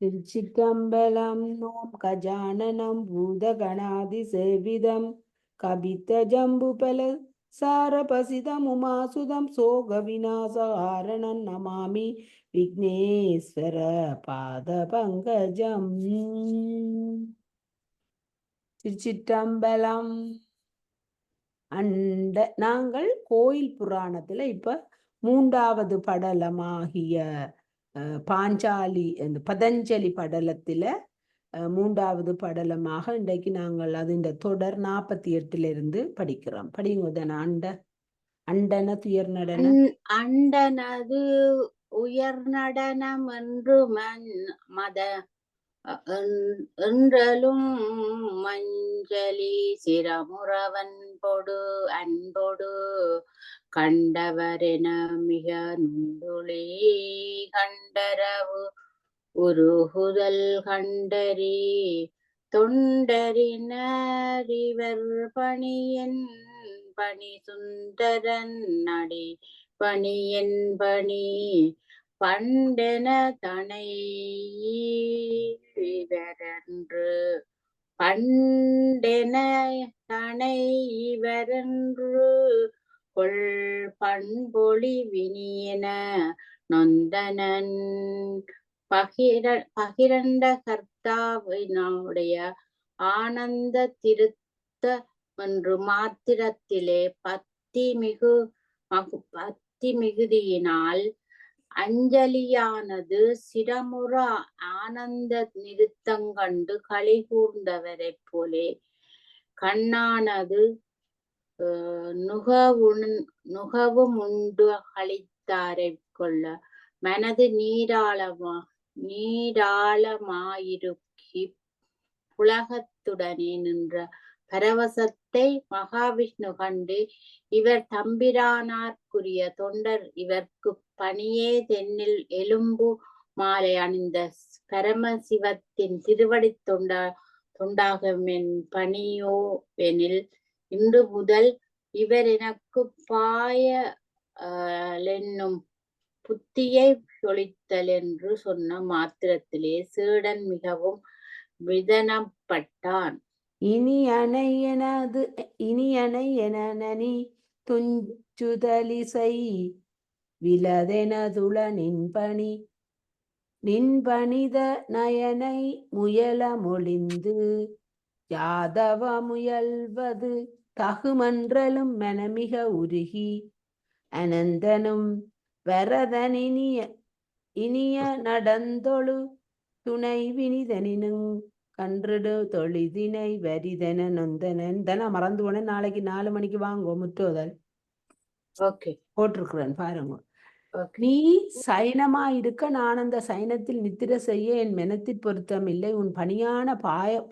திருச்சிற்றம்பலம். ஓம் கஜானனம் பூதகணாதி சேவிதம் கபித்த ஜம்புபல சாரபசிதம் உமாசுதம் சோக விநாசகாரணம் நமாமி விக்னேஸ்வர பாத பங்கஜம். திருச்சிற்றம்பலம். நாங்கள் கோயில் புராணத்துல இப்ப 3வது படலமாகிய பாஞ்சாலி பதஞ்சலி படலத்துல 3வது படலமாக இன்றைக்கு நாங்கள் அதிண்ட தொடர் 48 இருந்து படிக்கிறோம். படிங்குதன அண்டன துயர் நடன அண்டனது உயர் நடனம் என்று மத என்றலும் மஞ்சலி சிரமுறவன் பொடு அன்பொடு கண்டவரென மிக நுண்டுளி கண்டரவு உருகுதல் கண்டறி தொண்டரினர் பணியன் பணி சுந்தரன் நடி பணியன் பணி பண்டென தனை இவரென்று பண்டென தனை இவரென்று கொள் பண்பொழி வினியன நொந்தனன் பகிரண்ட கர்த்தாவினுடைய ஆனந்த திருத்த என்று மாத்திரத்திலே பக்தி மிகுதியினால் அஞ்சலியானது சிரமுற ஆனந்த நிறுத்தங்கண்டு களி கூர்ந்தவரை போலே கண்ணானது நுகவும் உண்டு கழித்தாரை கொள்ள மனது நீராளமாயிருக்கி புலகத்துடனே நின்ற பரவசத்தை மகாவிஷ்ணு கண்டு இவர் தம்பிரானார்க்குரிய தொண்டர் இவர்க்கு பணியே தென்னில் எலும்பு மாலை அணிந்த பரமசிவத்தின் திருவடி தொண்டாகமென் பணியோ வெனில் இன்று முதல் இவர் எனக்கு என்னும் புத்தியை சொலித்தல் என்று சொன்ன மாத்திரத்திலே சீடன் மிகவும் விதனப்பட்டான். இனி அணை எனனி துஞ்சுதலிசை விலதெனதுள நின்பணித நயனை முயல மொழிந்து யாதவ முயல்வது தகுமன்றலும் மனமிக உருகி அனந்தனும் வரதன் இனிய நடந்தொழு துணை வினிதனினும் கன்றுடு தொழிதினை வரிதன நொந்தனன் மறந்து போனேன். நாளைக்கு 4 மணிக்கு வாங்குவோம் முற்றோதல். போட்டிருக்கிறேன் பாருங்க. நீ சைனமா இருக்க நான் அந்த சைனத்தில் நித்திர செய்ய என் மெனத்தில் பொருத்தம் இல்லை. உன் பணியான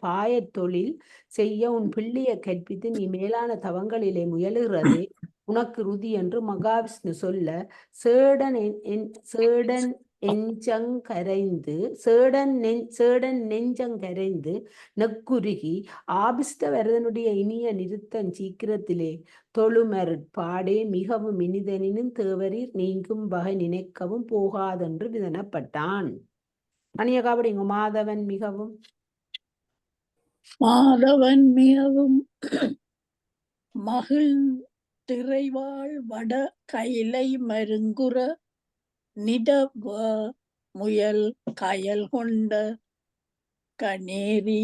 பாய தொழில் செய்ய உன் பிள்ளையை கற்பித்து நீ மேலான தவங்களிலே முயலுகிறதே உனக்கு ருதி என்று மகாவிஷ்ணு சொல்ல சேடன் நெஞ்சங்கரைந்து நெக்குருகி ஆபிஷ்ட வரதனுடைய இனிய நிறுத்தம் சீக்கிரத்திலே தொழுமருட்பாடே மிகவும் இனிதனினும் தேவரீர் நீங்கும் வகை நினைக்கவும் போகாதென்று விதனப்பட்டான். அணியகாபடிங்க. மாதவன் மிகவும் மகிழ் திரைவாழ் வட கைலை மருங்குற நிட முயல் கயல் கொண்ட கணேரி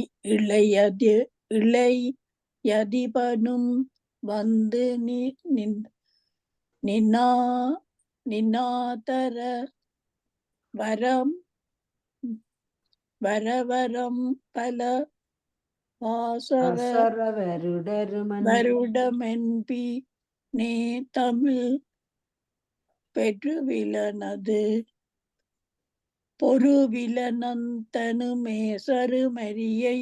இளையதிபனும் வந்து நின்னாதர வரவரம் பல வருடமென்பி நே தமிழ் பெற்றுவிலனது பொருவிலனந்தனுமே சருமரியை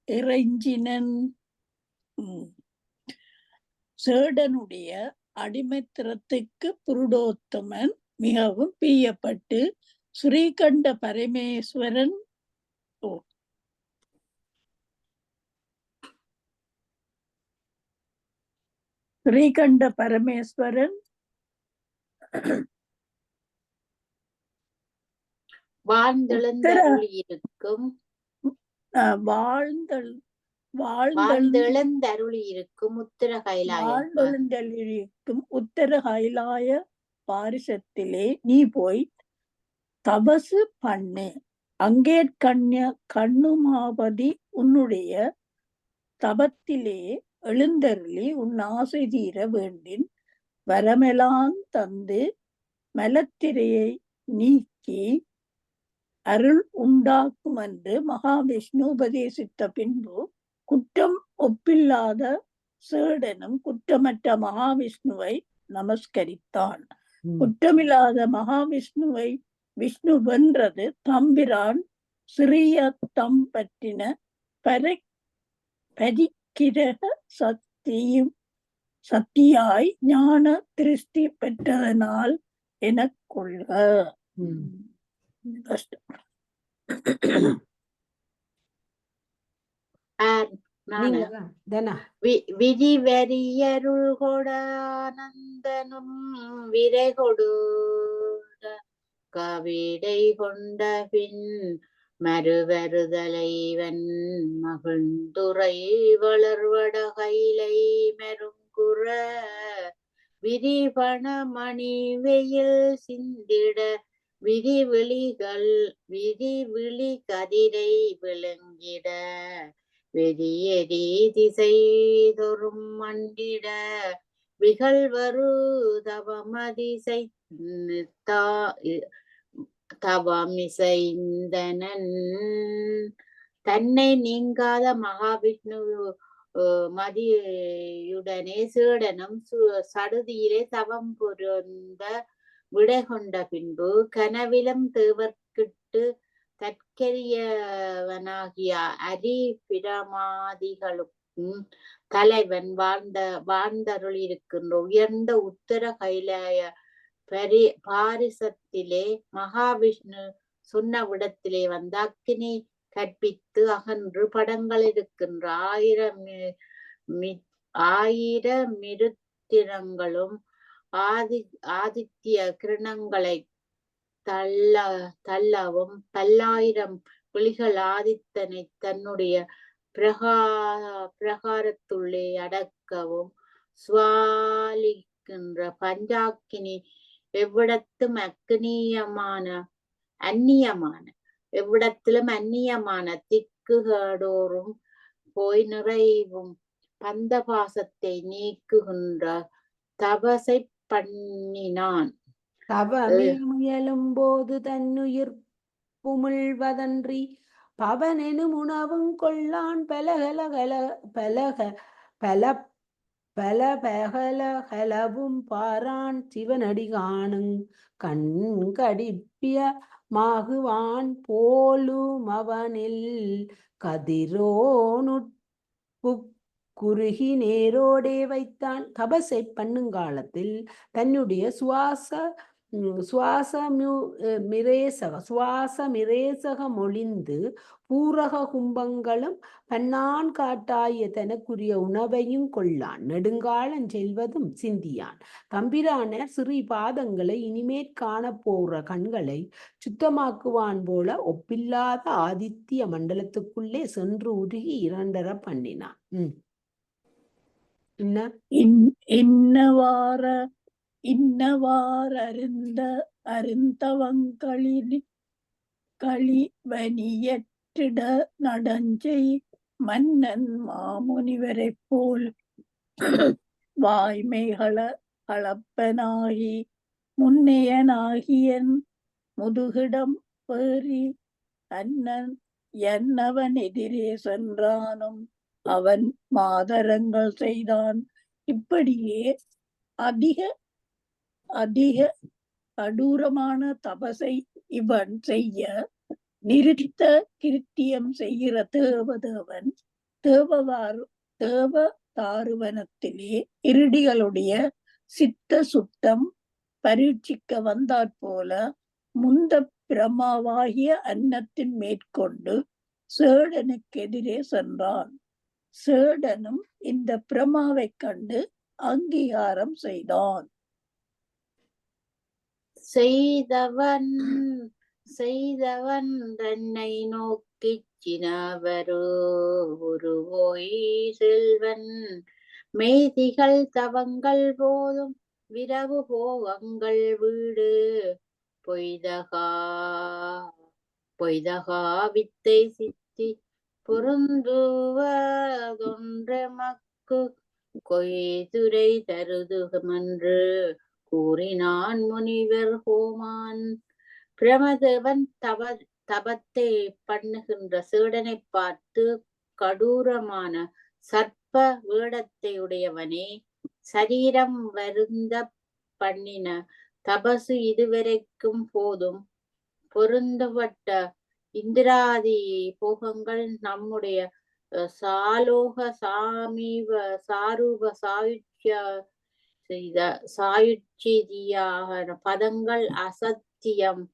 இறைஞ்சினன். சேடனுடைய அடிமைத்திறத்துக்கு புருடோத்தமன் மிகவும் பிரியப்பட்டு ஸ்ரீகண்ட பரமேஸ்வரன் வாழ்ந்தெழுந்தருளியிருக்கும் வாழ்ந்தெழுந்தருளியிருக்கும் உத்தர கைலாய வாழ்ந்தெழுந்தருளியிருக்கும் உத்தர கைலாய பாரிசத்திலே நீ போய் தபசு பண்ணு. அங்கே கண்ணுமாவதி உன்னுடைய தபத்திலே எழுந்தருளி உன் ஆசை தீர வேண்டின் வரமெலாம் தந்து மலத்திரையை நீக்கி அருள் உண்டாக்கும் என்று மகாவிஷ்ணு உபதேசித்த பின்பு குற்றம் ஒப்பில்லாத சேடனும் குற்றமற்ற மகாவிஷ்ணுவை நமஸ்கரித்தான். குற்றமில்லாத மகாவிஷ்ணுவை விஷ்ணு வென்றது தம்பிரான் சிறிய பற்றின பரிக்கிரக சக்தியாய் ஞான திருஷ்டி பெற்றதனால் எனக்குள்ள கஷ்டம். விதிவரியருள் கொடானந்தனும் விரை கொடு கவிடை கொண்ட பின் மறுவருதலைவன் மகிழ்ந்துரை வளர்வட கைலை மருங்குற விரிபண மணி வெயில் சிந்திட விரிவிழி கதிரை விளங்கிட வெறியெறி திசை தொறும் மண்டிட விகழ்வரு தவமிசைந்தனன் தன்னை நீங்காத மகாவிஷ்ணு மதியுடனே சீடனும் சடுதியிலே தவம் பொருந்த விடை கொண்ட பின்பு கனவிலும் தேவர்கிட்டு தற்கரியவனாகிய அரி பிரமாதிகளுக்கும் தலைவன் வாழ்ந்தருள் இருக்கின்ற உயர்ந்த உத்தர கைலாய பாரிசத்திலே மகாவிஷ்ணு சொன்ன விடத்திலே வந்த அக்கினி கற்பித்து அகன்று படங்கள் இருக்கின்ற ஆயிரம் மிருத்திரங்களும் ஆதித்ய கிரணங்களை தள்ளவும் பல்லாயிரம் விழிகள் ஆதித்தனை தன்னுடைய பிரகாரத்துள்ளே அடக்கவும் சுவாலிக்கின்ற பஞ்சாக்கினி எவ்விடத்தும் எவ்விடத்திலும் அந்நியமான திக்குகளோரும் போய் நிறைவும் பந்தபாசத்தை நீக்குகின்ற தபசை பண்ணினான். தவமியலும் போது தன்னுயிர் புமிழ்வதன்றி பவனெனும் உணவும் கொள்ளான் பலபகலகலவும் பாரான் சிவனடி காணுங் கண்கடிப்பிய மாகுவான் போலும் அவனில் கதிரோனுட்பு குறுகி நேரோடே வைத்தான். தபசை பண்ணுங்காலத்தில் தன்னுடைய சுவாச மிரேசக மொழிந்து பூரக கும்பங்களும் பன்னான் காட்டாய தனக்குரிய உணவையும் கொள்ளான். நெடுங்காலம் செல்வதும் சிந்தியான். தம்பிரான சிறி பாதங்களை இனிமேற் காண போற கண்களை சுத்தமாக்குவான் போல ஒப்பில்லாத ஆதித்ய மண்டலத்துக்குள்ளே சென்று உருகி இரண்டர பண்ணினான். களிவனியற்றிட நடஞ்சை மன்னன் மாமுனிவரை போல் வாய்மைகள அளப்பனாகி முன்னையனாகியன் முதுகிடம் பேறி என்னவன் எதிரே சென்றானும் அவன் மாதரங்கள் செய்தான். இப்படியே அதிக கடூரமான தபசை இவன் செய்ய நிறுத்த கிருத்தியம் செய்கிற தேவதேவன் தேவதாருவனத்திலே இருடிகளுடைய சித்த சுத்தம் பரீட்சிக்க வந்தாற்போல முந்த பிரமாவாகிய அன்னத்தின் மேற்கொண்டு சேடனுக்கு எதிரே சென்றான். சேடனும் இந்த பிரமாவை கண்டு அங்கீகாரம் செய்தான். செய்தவன் செய்தவன் தன்னை நோக்கிச் சினவரு உருவோய் செல்வன் மேதிகள் தவங்கள் போதும் விரவு போகங்கள் வீடு பொய்தகா வித்தை சித்தி பொருந்துவதொன்றமக்கு கொய்துரை தருதுகமென்று கூறினான் முனிவர் ஹோமான். பிரமதேவன் தபத்தை பண்ணுகின்ற சீடனை பார்த்து, கடூரமான சர்ப்ப வேடத்தை உடையவனே, சரீரம் வருந்த பண்ணின தபசு இதுவரைக்கும் போதும் பொருந்தப்பட்ட இந்திராதி போகங்கள் நம்முடைய சாலோக சாமீப சாரூப சாயுச்சியாக பதங்கள் அசத்தியம்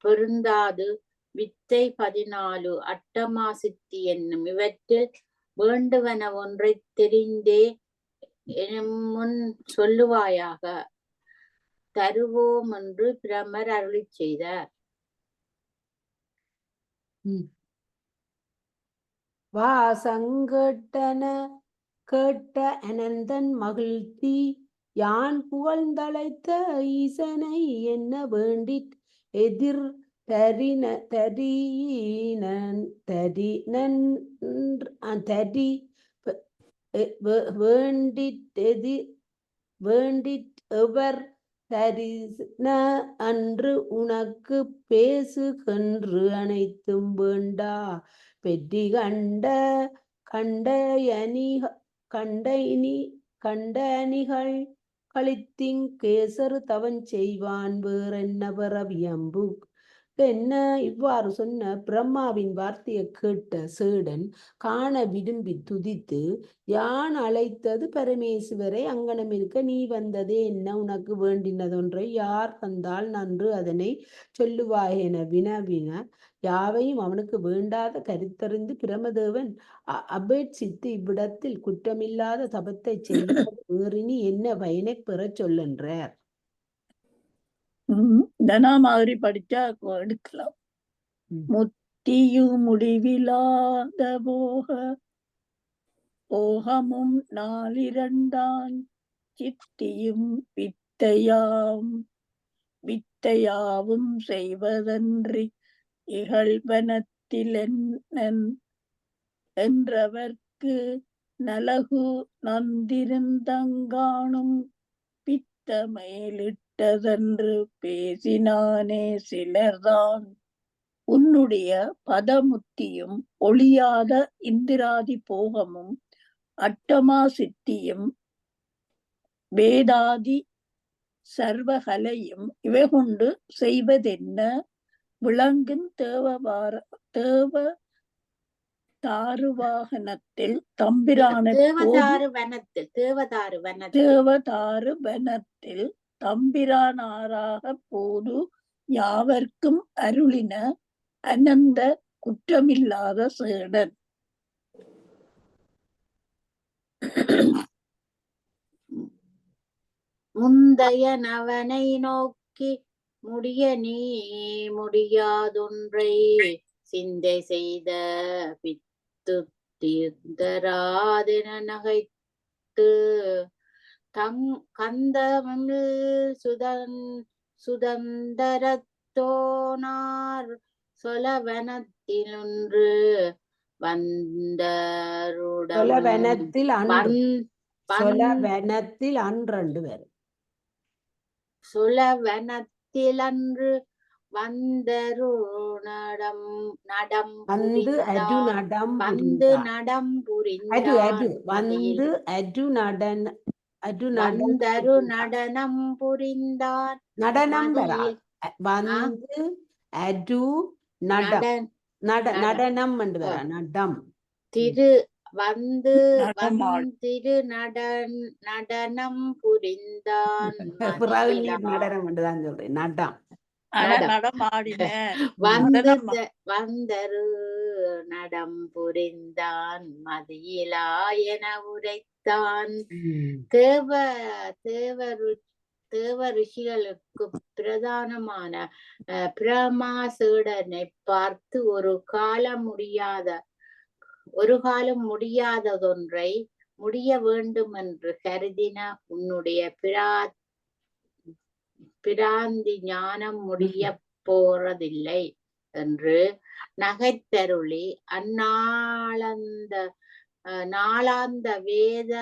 பொருந்தாது. வித்தை 14 அட்டமா சித்தி என்னும் இவற்றில் வேண்டுவன ஒன்றை தெரிந்தே முன் சொல்லுவாயாக தருவோம் என்று பிரமர் அருளிச் செய்தார். வாசங்கேட்டன கேட்ட அனந்தன் மகிழ்த்தி யான் புகழ்ந்தழைத்த ஈசனை என்ன வேண்டிட் எதிர் வேண்டிட் எவர் தரின அன்று உனக்கு பேசுகின்று அனைத்தும் வேண்டா பெற்றி கண்டயனிகள் களித்திங் கேசரு தவன் செய்வான் வேறென்ன பிறவியம்பு. என்ன இவ்வாறு சொன்ன பிரம்மாவின் வார்த்தையை கேட்ட சீடன் காண விரும்பி துதித்து, யான் அழைத்தது பரமேஸ்வரை, அங்கனம் இருக்க நீ வந்ததே என்ன, உனக்கு வேண்டினதொன்றை யார் தந்தால் நன்று அதனை சொல்லுவாய் என வினவின. யாவையும் அவனுக்கு வேண்டாத கருத்தறிந்து பிரமதேவன் அபேட்சித்து இவ்விடத்தில் குற்றமில்லாத தபத்தை செய்ய வேறினி என்ன பயனை பெறச் சொல்லென்றார். தனா மாதிரி படிச்சா எடுக்கலாம். முத்தியும் முடிவிலாத போகமும் நாளிரண்டான் சித்தியும் வித்தையாவும் செய்வதன்றி இகழ்வனத்தில் என்றவர்க்கு நலகு நந்திருந்தங்கானும் பித்தமேலிட்டதென்று பேசினானே சிலர்தான். உன்னுடைய பதமுத்தியும் ஒளியாத இந்திராதி போகமும் அட்டமா சித்தியும் வேதாதி சர்வகலையும் இவை கொண்டு செய்வதென்ன, விளங்கும் தாருவாகனத்தில் தம்பிரான தேவதாரு வனத்தில் தம்பிரானாராக போது யாவர்க்கும் அருளின அனந்த குற்றமில்லாத சேடன். முந்தைய நவனை நோக்கி முடிய நீ முடியாதொன்றை சிந்தை செய்த பித்து தீர்ந்தராதென நகைத்து கந்தமிழ் சுதந்தரத்தோனார் சொலவனத்திலொன்று சொலவனத்தில் அன்று வரும். சொலவனத்திலன்று வந்தரு நடம் நடனம் புரிந்தான். நடனம் என்று வர நடம் திரு வந்து திரு நடனம் புரிந்தான். நடனம் என்றுதான் சொல்றேன். நடம் வந்தரு நடம் புரிந்தான் மதியிலா என உரைத்தான். தேவ ரிஷிகளுக்கு பிரதானமான பிரமாசேடனை பார்த்து ஒரு காலம் முடியாததொன்றை முடிய வேண்டும் என்று கருதின உன்னுடைய பிராந்தி ஞானம் முடிய போறதில்லை என்று நகைத்தருளி நாளாந்த வேத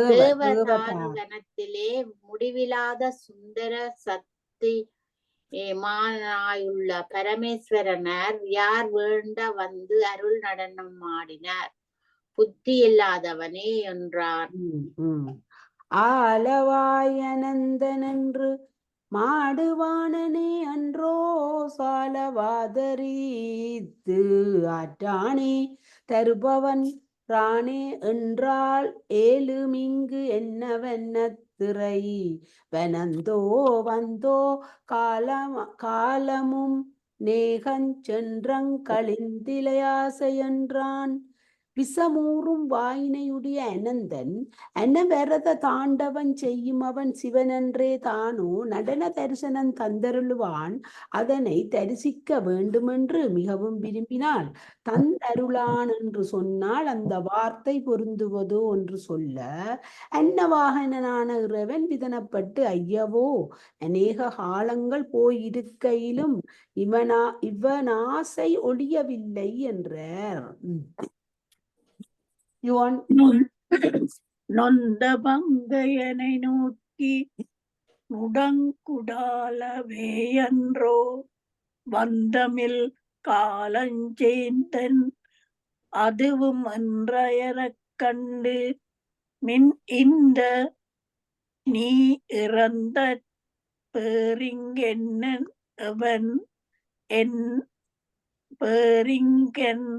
தேவதாங்கனத்திலே முடிவில்லாத சுந்தர சக்தி மானாயுள்ள பரமேஸ்வரனார் யார் வேண்ட வந்து அருள் நடனம் ஆடினார் புத்தி இல்லாதவனே என்றார். ஆலவாயனந்தனென்று மாடுவானனே அன்றோ சாலவாதரித்து ஆற்றானே தருபவன் ராணே என்றால் ஏழுமிங்கு என்னவென்ன திரை வனந்தோ வந்தோ காலமும் நேகஞ்சென்றங்களிந்திலையாசை என்றான். விசமூறும் வாயினையுடைய அனந்தன் அனவரத தாண்டவன் செய்யும் அவன் சிவனன்றே தானோ நடன தரிசனம் தந்தருளுவான் அதனை தரிசிக்க வேண்டுமென்று மிகவும் விரும்பினாள். தந்தருளான் என்று சொன்னால் அந்த வார்த்தை பொருந்துவதோ என்று சொல்ல அன்னவாகனான இறைவன் விதனப்பட்டு ஐயவோ அநேக காலங்கள் போயிருக்கையிலும் இவனாசை ஒழியவில்லை என்றார். நொந்த பங்கையனை நோக்கி முடங்குடாலவேயன்றோ வந்தமில் காலஞ்சேந்தன் அதுவும் என்றயரக் கண்டு மின் இந்த நீ இறந்த பேரிங்கென்னன் அவன் என் பேரிங்கன்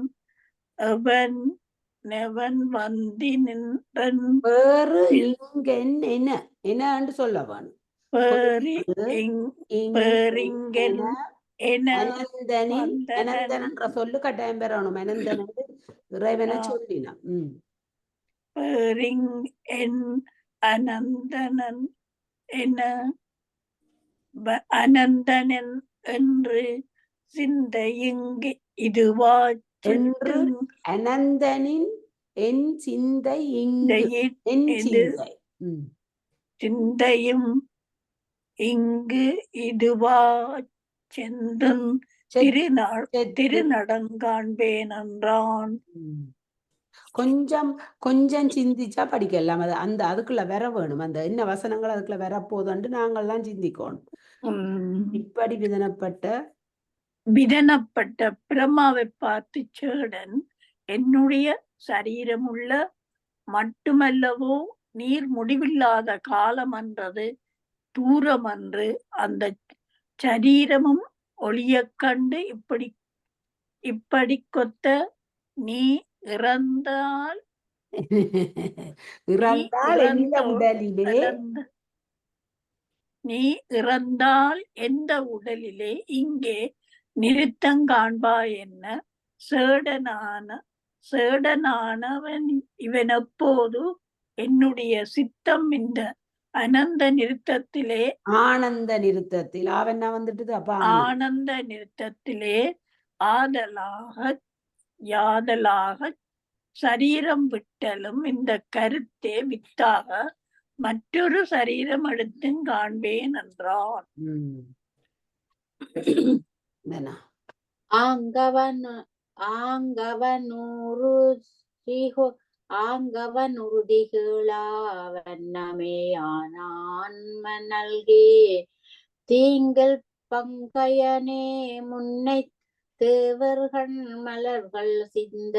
அவன் நெவன் வந்தி நின்றன் வேறு இங்கென் என்ன சொல்லவான் பேரிங்கன் அனந்தன் என்ற சொல்லு கட்டாயம் பெறணும். அனந்தன் இறைவனை சொல்லினான். பேரிங் என் அனந்தனன் என அனந்தனன் என்று சிந்தையிங்கு இதுவா என்று அனந்தனின் என் சிந்தை இங்கு என் சிந்தை சிந்தையும் இங்கு இதுவா செந்தன் திருநடங்காண்பேன் என்றான். கொஞ்சம் சிந்திச்சா படிக்கலாம். அது அதுக்குள்ள வர வேணும். அந்த என்ன வசனங்கள் அதுக்குள்ள வர போதுண்டு நாங்கள் தான் சிந்திக்கணும். இப்படி விதனப்பட்ட பிரம்மாவை பார்த்து சேடன் என்னுடைய சரீரமுள்ள மட்டுமல்லவோ நீர் முடிவில்லாத காலம் என்றது தூரம் என்று அந்த சரீரமும் ஒளிய கண்டு இப்படி கொத்த நீ இறந்தால் எந்த உடலிலே இங்கே நிறுத்தங்காண்பாய் என்ன சேடனானவன் இவன் எப்போது என்னுடைய சித்தம் இந்த ஆனந்த நிறுத்தத்திலே யாதலாக சரீரம் விட்டலும் இந்த கருத்தே வித்தாக மற்றொரு சரீரம் எடுத்தும் காண்பேன் என்றான். ஆங்கவனுறுதிகளாவண்ணமே ஆனான் மனல்கே தீங்கள் பங்கையனே முன்னை தேவர்கள் மலர்கள் சிந்த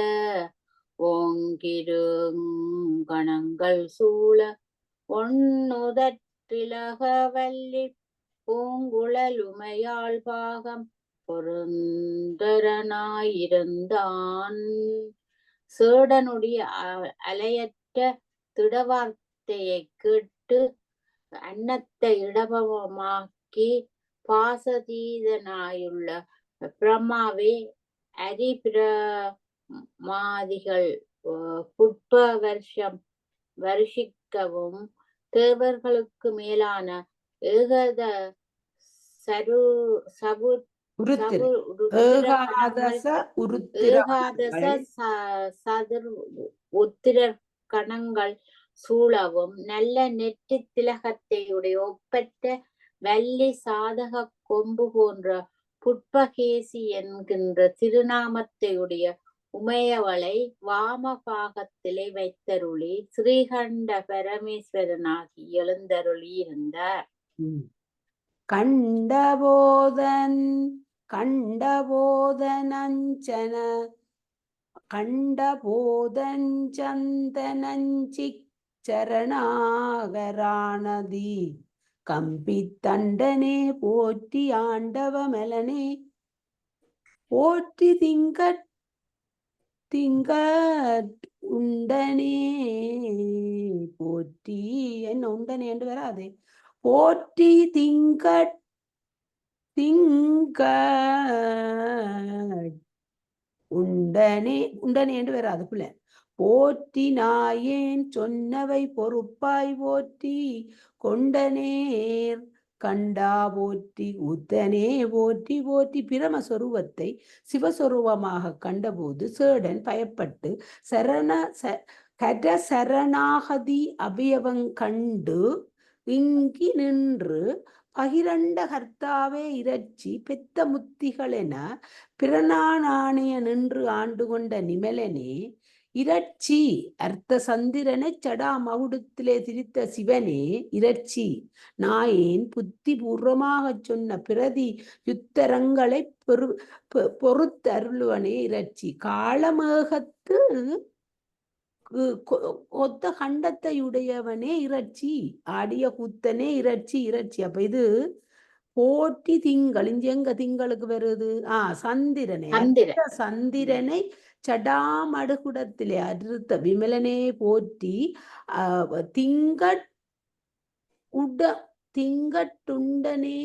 ஓங்கிருங்கணங்கள் சூழ ஒண்ணுதற்றிலக வல்லி பூங்குழலுமையாள் பாகம் பொருந்தரனாயிருந்தான். சேடனுடைய அலையற்ற திடவார்த்தையை கேட்டு அன்னத்தை இடபமாக்கி பாசதீதனாயுள்ள பிரம்மாவே அரிபிரமாதிகள் புட்ப வருஷிக்கவும் தேவர்களுக்கு மேலான ஏகத சரு சபு உருத்திர சபு ருத்திர கணங்கள் ஏகாதச உருத்திர ஏகாதச சதுர் உத்திரர் கணங்கள் சூழவும் நல்ல நெற்றி திலகத்தையுடைய ஒப்பற்ற வள்ளி சாதக கொம்பு போன்ற புட்பகேசி என்கின்ற திருநாமத்தையுடைய உமையவளை வாமபாகத்திலே வைத்தருளி ஸ்ரீகண்ட பரமேஸ்வரனாகி எழுந்தருளி இருந்தார். கண்டபோதன் சந்தனஞ்சிக் சரணாகரானதி கம்பித்தண்டனே போற்றி ஆண்டவ மெலனே போற்றி திங்கட் உண்டனே போற்றி என்ன உண்டனே என்று வராதே போற்றி திங்கட் உண்டனே என்று வராது பிள்ளை போற்றி நாயேன் சொன்னவை பொறுப்பாய் போற்றி கொண்டனேர் கண்டா போற்றி உத்தனே போற்றி போற்றி. பிரமஸ்வரூபத்தை சிவஸ்வரூபமாக கண்டபோது சேடன் பயப்பட்டு சரணாகதி அபயவங் கண்டு இங்கி நின்று பகிரண்ட கர்த்தாவே இரட்சி பெத்த முத்திகள் என பிறனானானைய நின்று ஆண்டு கொண்ட நிமலனே இரட்சி அர்த்த சந்திரனை சடா மகுடத்திலே திரித்த சிவனே இரட்சி நாயேன் புத்தி பூர்வமாக சொன்ன பிரதி யுத்தரங்களை பொறுத்தருளுவனே இரட்சி காளமேகத்து ஒத்த கண்டத்தையுடையவனே இரட்சி ஆடிய கூத்தனே இரட்சி. அப்ப இது போற்றி திங்கள் இங்க எங்க திங்களுக்கு வருது சந்திரனை சடாமடுகுடத்திலே அறுத்த விமலனே போற்றி திங்கட்டுண்டனே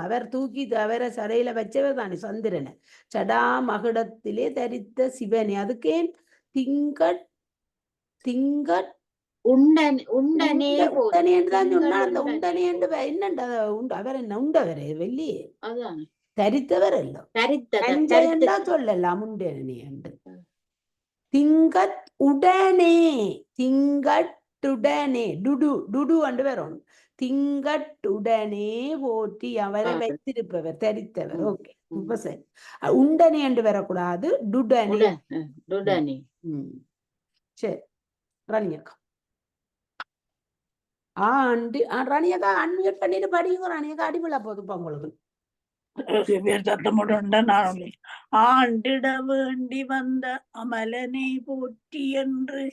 அவர் தூக்கி அவரை சடையில வச்சவர் தானே சந்திரனை சடாமகுடத்திலே தரித்த சிவனே அதுக்கேன் தரித்தவர் சொல்லலாம் திங்கட்டுடனே டுடு அண்டு வரும் திங்கட்டுடனே போற்றி அவரை வைத்திருப்பவர் தரித்தவர். ஓகே இப்ப சரி உண்டனே என்று வரக்கூடாது டுடனே. சரி ரணியக்கா ரணியக்கா அன்மியூட் பண்ணிட்டு படிங்க ரணியக்கா அடிபல போதுப்பா உங்களுக்கு ஆண்டிட வேண்டி வந்த அமலனை போற்றி என்று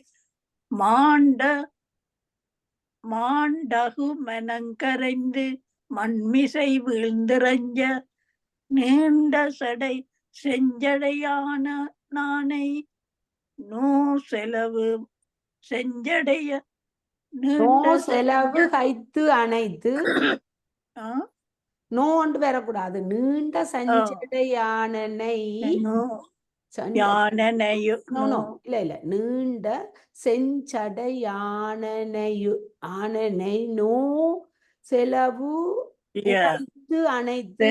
மாண்டகு மனங்கரைந்து மண்மிசை வீழ்ந்திரஞ்ச நீண்ட சடை செஞ்சடையான நானை நோ செலவு செஞ்சடைய செலவு கைத்து அணைத்து நோண்டு வரக்கூடாது நீண்ட சஞ்சடை யானை இல்ல நீண்ட செஞ்சடை யானை நோ செலவு அணைத்து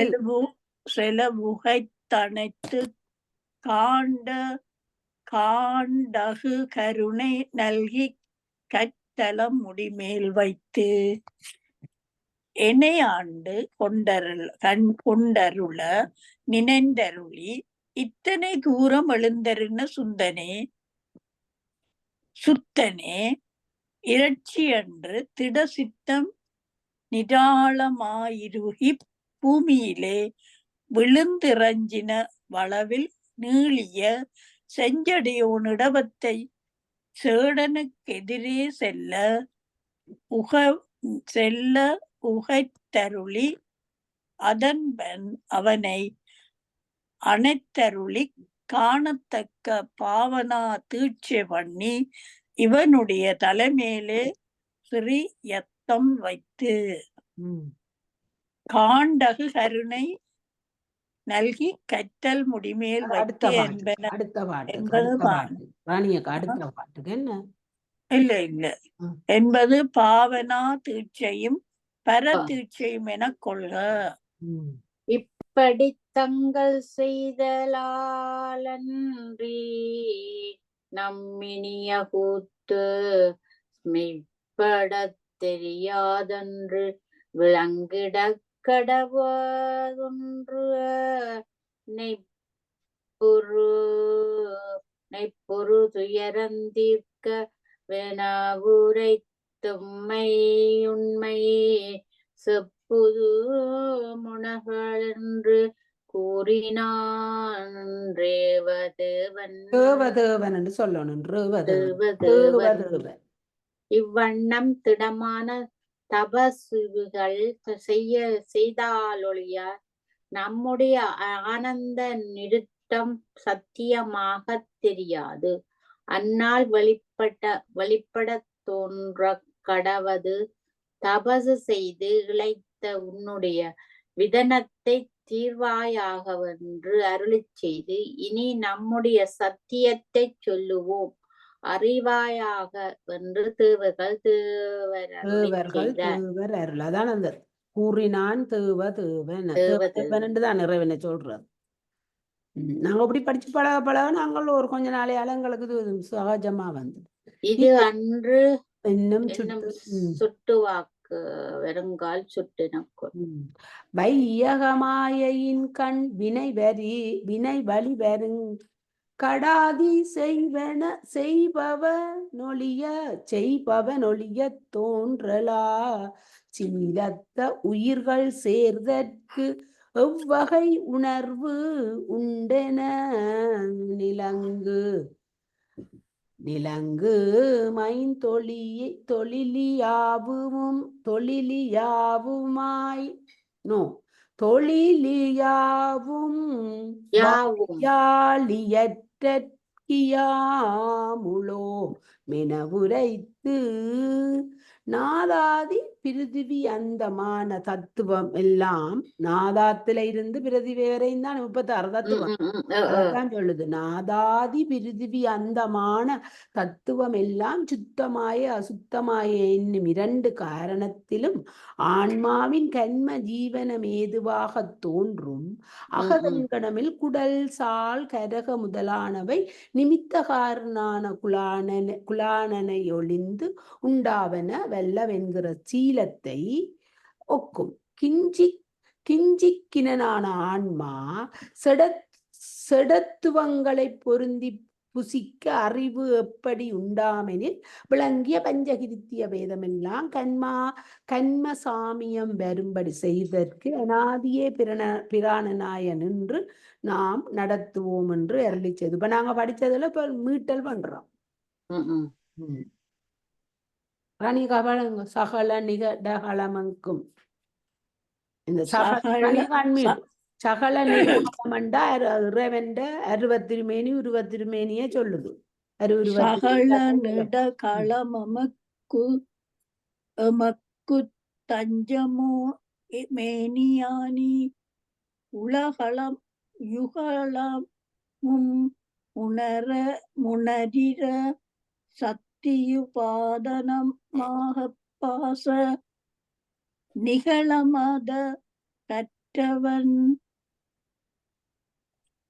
செலவுகைத்தணைத்து காண்டகு கருணை நல்கி கத்தலம் முடிமேல் வைத்து எனையாண்டு கொண்டருள நினைந்தருளி இத்தனை தூரம் எழுந்தருன சுத்தனே இரட்சி அன்று திட சித்தம் நிராளமாயிருகி பூமியிலே விழுந்திரஞ்சின வளவில் நீளிய செஞ்சடையோனிடவத்தை சேடனுக்கெதிரே செல்ல உகைத்தருளி அதன்பன் அவனை அணைத்தருளி காணத்தக்க பாவனா தீட்சை பண்ணி இவனுடைய தலைமையிலே ஸ்ரீ யத்தம் வைத்து காண்டகு கருணை நல்கி கற்றல் முடிமேல் வைத்து அடுத்த பாட்டுக்கு என்ன இல்ல இல்ல ஆ. என்பது பாவனா தீட்சையும் பரதீட்சையும் என கொள்க. ம். இப்படி தங்கள் செய்தலாலன்றி நம்மினிய கூத்து மெய்ப்படத் தெரியாதன்று விளங்கிடக் கடவதொன்று நெய்ப்பொரு துயரந்தீர்க்க வெனவுரைத்தும்மை உண்மை செப்புது முனகளென்று கூறினான் ரேவதேவன். தேவதேவன் என்று சொல்லணும். தேவதேவன். தேவதேவன். இவ்வண்ணம் திடமான தபசுகள் செய்தாலொழிய நம்முடைய ஆனந்த நிருத்தம் சத்தியமாகத் தெரியாது. அந்நாள் வெளிப்படத் தோன்ற கடவது தபசு செய்து இழைத்த உன்னுடைய விதனத்தை தீர்வாயாகவென்று அருளிச் செய்து இனி நம்முடைய சத்தியத்தை சொல்லுவோம் அறிவாயாக வென்று தேவர்கள் தேவர் அருள். அதான் அந்த கூறினான் தேவதேவன். தேவதேவன் தான் இறைவனை சொல்றது. நாங்க அப்படி படிச்சு பழக நாங்கள் ஒரு கொஞ்ச நாளையால எங்களுக்கு இது சகஜமா வந்து இது அன்று இன்னும் சுட்டுவாக்கு வெறுங்கால் சுட்டினக்கு வையகமாயின் கண் வினை வழி வருங் கடாதி செய்பவ நொழிய தோன்றலா சிலத்த உயிர்கள் சேர்தற்கு எவ்வகை உணர்வு உண்டென நிலங்கு தொழிலியாவும் யாழியற்றற்கியாமுளோ மெனவுரைத்து நாதாதி பிருதிவி அந்தமான தத்துவம் எல்லாம் நாதாத்துல இருந்து பிருதிவி வரையும் தான் 36 தத்துவம் அதான் சொல்லுது. நாதாதி பிருதிவி அந்தமான தத்துவம் எல்லாம் சுத்தமாய அசுத்தமாய என்னும் 2 காரணத்திலும் ஆன்மாவின் கண்ம ஜீவனம் ஏதுவாக தோன்றும் அகதங்கடமில் குடல் சால் கரக முதலானவை நிமித்த காரணான குலானனை ஒளிந்து உண்டாவன வெல்லவென்கிற சீலத்தை ஒக்கும். கிஞ்சிக்கினான ஆன்மா செடத்துவங்களை பொருந்தி புசிக்க அறிவு எப்படி உண்டாமெனில் விளங்கிய பஞ்சகிருத்திய வேதமெல்லாம் கண்ம சாமியம் வரும்படி செய்தற்கு அனாதியே பிராணனாய நின்று நாம் நடத்துவோம் என்று அருளிச்சது. இப்ப நாங்க படிச்சதுல இப்ப மீட்டல் பண்றோம். சகல நிகடகளமங்கும் இந்த சகல நிகழமண்டா இறைவன்ட 60 திருமேனி 20 திருமேனியே சொல்லுது. சகல நிகழமக்கு தஞ்சமோ மேனியானி உலகளம் யுகலமும் முனரிர சத்தியுபாதனமாக பாச நிகழமத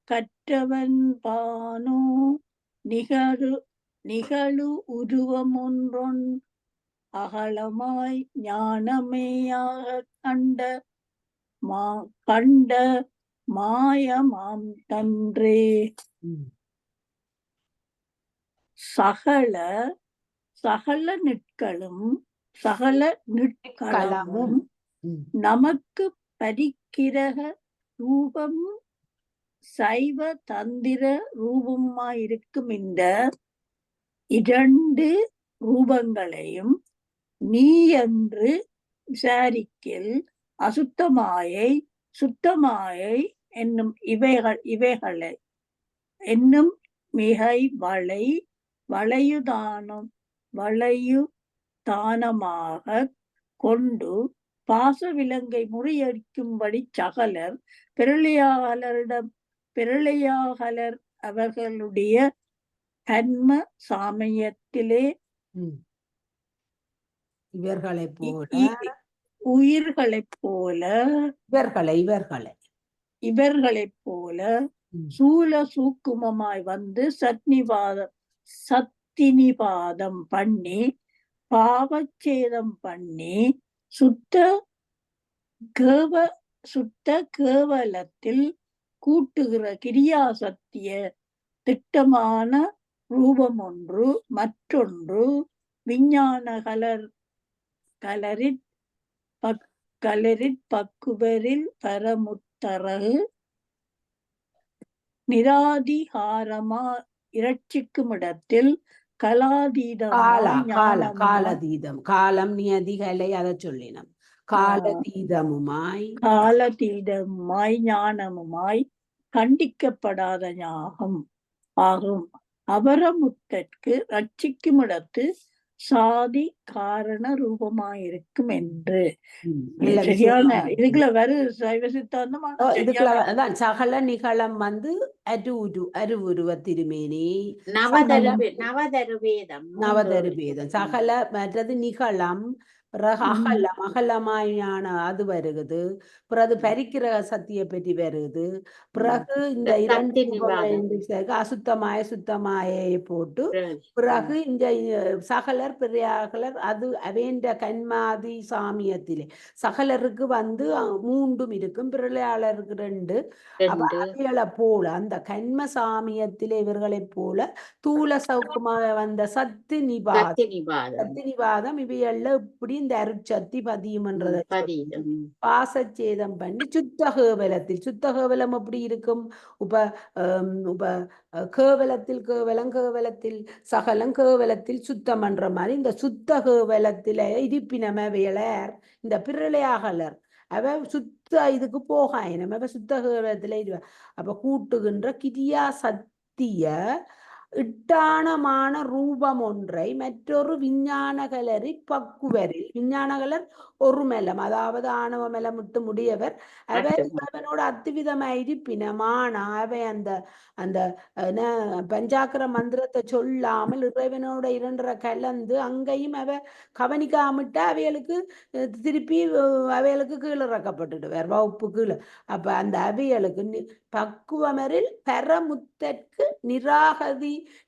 கற்றவன் பானோ நிகழு உருவமொன்றொன் அகலமாய் ஞானமேயாக கண்ட மாயமாம் தன்றே. சகல நிற்களமும் நமக்கு பரிக்கிரக ரூபம் சைவ தந்திர ரூபமாயிருக்கும் இந்த 2 ரூபங்களையும் நீ என்று விசாரிக்கில் அசுத்தமாயை சுத்தமாயை என்னும் இவைகளை என்னும் மிகை வளையுதானமாக கொண்டு பாச விலங்கை முறியடிக்கும்படி சகலர் பிறளையாகலர் அவர்களுடைய கண்ம சாமயத்திலே ம். இவர்களைப் இ- போல இ- உயிர்களைப் போல இவர்களை இவர்களைப் போல ம். சூல சூக்குமமாய் வந்து சத்தினிபாதம் பண்ணி பாவச்சேதம் பண்ணி சுத்த கேவலத்தில் கூட்டுகிற கிரியாசக்திய திட்டமான ரூபம் ஒன்று மற்றொன்று விஞ்ஞான கலரிற் பக்குவரில் பரமுத்தரகு நிராதிகாரமா இரட்சிக்கும் இடத்தில் கலாதீதமாய் ஞானமுமாய் காலதீதம் காலம் நியதிகளை அதை சொல்லினோம். காலதீதமாய் ஞானமுமாய் கண்டிக்கப்படாத ஞாகம் ஆகும். அபரமுத்தற்கு ரட்சிக்கும் இடத்து சாதி காரண ரூபமாயிருக்கும் என்று. சரியான இதுக்குள்ள வருது சைவ சித்தாந்தமான இதுக்குள்ள சகல நிகழம் வந்து அருவுருவ திருமேனி நவதருபேதம் சகல மற்றது நிகழம் பிறகு அகலமாயான அது வருகுது. பிறகு பரிக்கிற சக்தியை பற்றி வருகுது. பிறகு இந்த இரண்டு அசுத்தமாய சுத்தமாயை போட்டு பிறகு இந்த சகலர் பிரியாகலர் அது அவேண்ட கண்மாதி சாமியத்திலே சகலருக்கு வந்து 3 இருக்கும், பிறளையாளருக்கு 2. அவைகளை போல அந்த கண்ம சாமியத்திலே இவர்களைப் போல தூல சௌக்குமாக வந்த சத்து நிபாதம் இவையல்ல இப்படி இந்த அருட்சத்தி பதியும்ன்றதை பாசச்சேதம் பண்ணி சுத்தகேவலம் எப்படி இருக்கும்? உப கேவலத்தில் சகலம் கேவலத்தில் சுத்தம் என்ற மாதிரி இந்த சுத்த கேவலத்தில இருப்பினமவையலர் இந்த பிறளையாகலர் அவ சுத்த இதுக்கு போகாயினம் அவ சுத்த கேவலத்தில இருவ. அப்ப கூட்டுகின்ற கிரியா சக்திய இட்டானமான ரூபம் ஒன்றை மற்றொரு விஞ்ஞானகலரி பக்குவரில் விஞ்ஞானகலர் ஒரு மெலம் அதாவது ஆணவ மெலம் விட்டு முடியவர் அவனோட அத்துவிதமாய் இருப்பினமான அவை அந்த அந்த பஞ்சாக்கர மந்திரத்தை சொல்லாமல் இறைவனோட 2 கலந்து அங்கேயும் அவ கவனிக்காமட்டா அவைகளுக்கு திருப்பி அவைகளுக்கு கீழே இறக்கப்பட்டுடுவார் வகுப்பு கீழே. அப்ப அந்த அவைகளுக்கு பக்குவமரில் பரமுத்தற்கு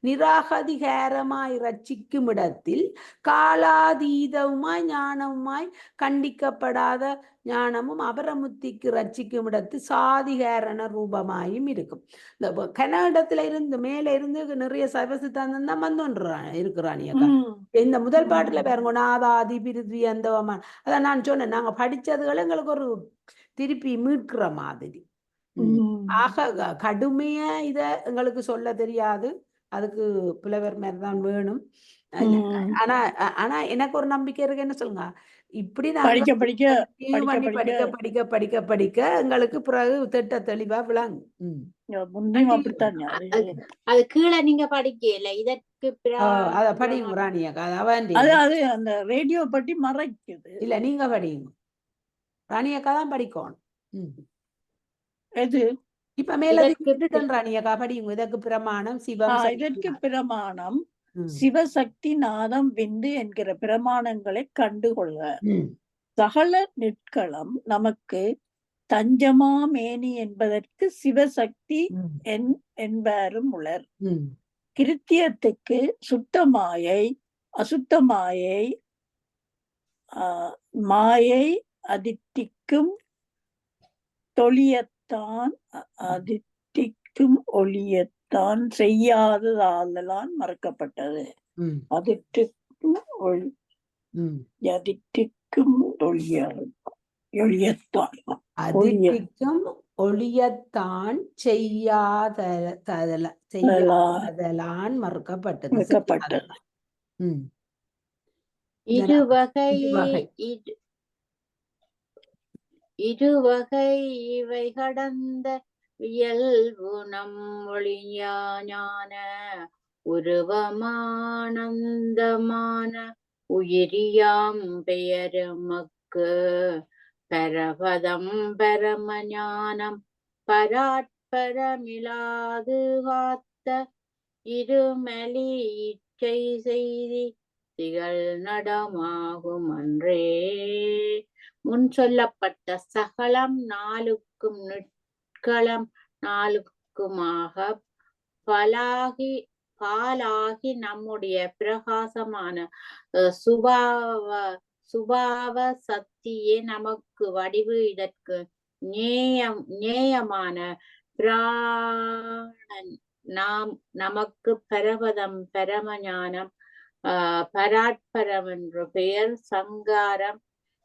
நிராகதிகாரமாய் ரட்சிக்கும் இடத்தில் காலாதீதமாய் ஞானமாய் கண்டிக்கப்படாத ஞானமும் அபரமுத்திக்கு ரட்சிக்கும் இடத்து சாதிகாரண ரூபமாயும் இருக்கும். இந்த கனடத்துல இருந்து மேல இருந்து நிறைய சைவ சித்தாந்தம் தான் இருக்கிறானியக்கா. இந்த முதல் பாட்டுல பாருங்க நாதாதி பிரிதி அந்தவமான அதான் நான் சொன்னேன் நாங்க படிச்சதுகள் எங்களுக்கு ஒரு திருப்பி மீட்கிற மாதிரி. ஆக கடுமைய இத எங்களுக்கு சொல்ல தெரியாது, அதுக்கு புலவர் மாதிரிதான் வேணும். ஆனா எனக்கு ஒரு நம்பிக்கை இருக்கு. என்ன சொல்லுங்க, இப்படி நாங்க படிக்க எங்களுக்கு பிறகு திட்ட தெளிவா விளங்கும். அது கீழே நீங்க படிக்கல இதற்கு அத படிங்க ராணியக்கா. அது அந்த ரேடியோ பட்டி மறைக்குது. இல்ல நீங்க படிங்க ராணியக்கா தான் படிக்கணும். எது இப்ப மேல ராணியக்கா படிங்க. இதற்கு பிரமாணம் சிவம், இதற்கு பிரமாணம் சிவசக்தி நாதம் விந்து என்கிற பிரமாணங்களை கண்டுகொள்க. சகல நிற்களம் நமக்கு தஞ்சமா மேனி என்பதற்கு சிவசக்தி என்பாரும் உளர். கிருத்தியத்துக்கு சுத்தமாயை அசுத்தமாயை மாயை அதிட்டிக்கும் ஒளியத்தான் செய்யாததாலதான் மறக்கப்பட்டது. அதிட்டிக்கும் ஒளியத்தான் செய்யாதலான் மறுக்கப்பட்டது. இருவகை இவை கடந்த இயல்பு நம் ஒளிஞான உருவமானந்தமான உயிரியாம் பெயருமக்கு பரபதம் பரமஞானம் பராட்பரமிலாது காத்த இருமலி இச்சை செய்தி திகழ் நடமாகும் அன்றே. முன் சொல்லப்பட்ட சகலம் நாளுக்கும் நிற்களம் நாளுக்குமாக பாலாகி நம்முடைய பிரகாசமான சுபாவ சக்தியே நமக்கு வடிவு. இதற்கு நேயமான பிராணன் நமக்கு பரவதம் பரமஞானம் பராட்பரம் என்ற பெயர், சங்காரம்,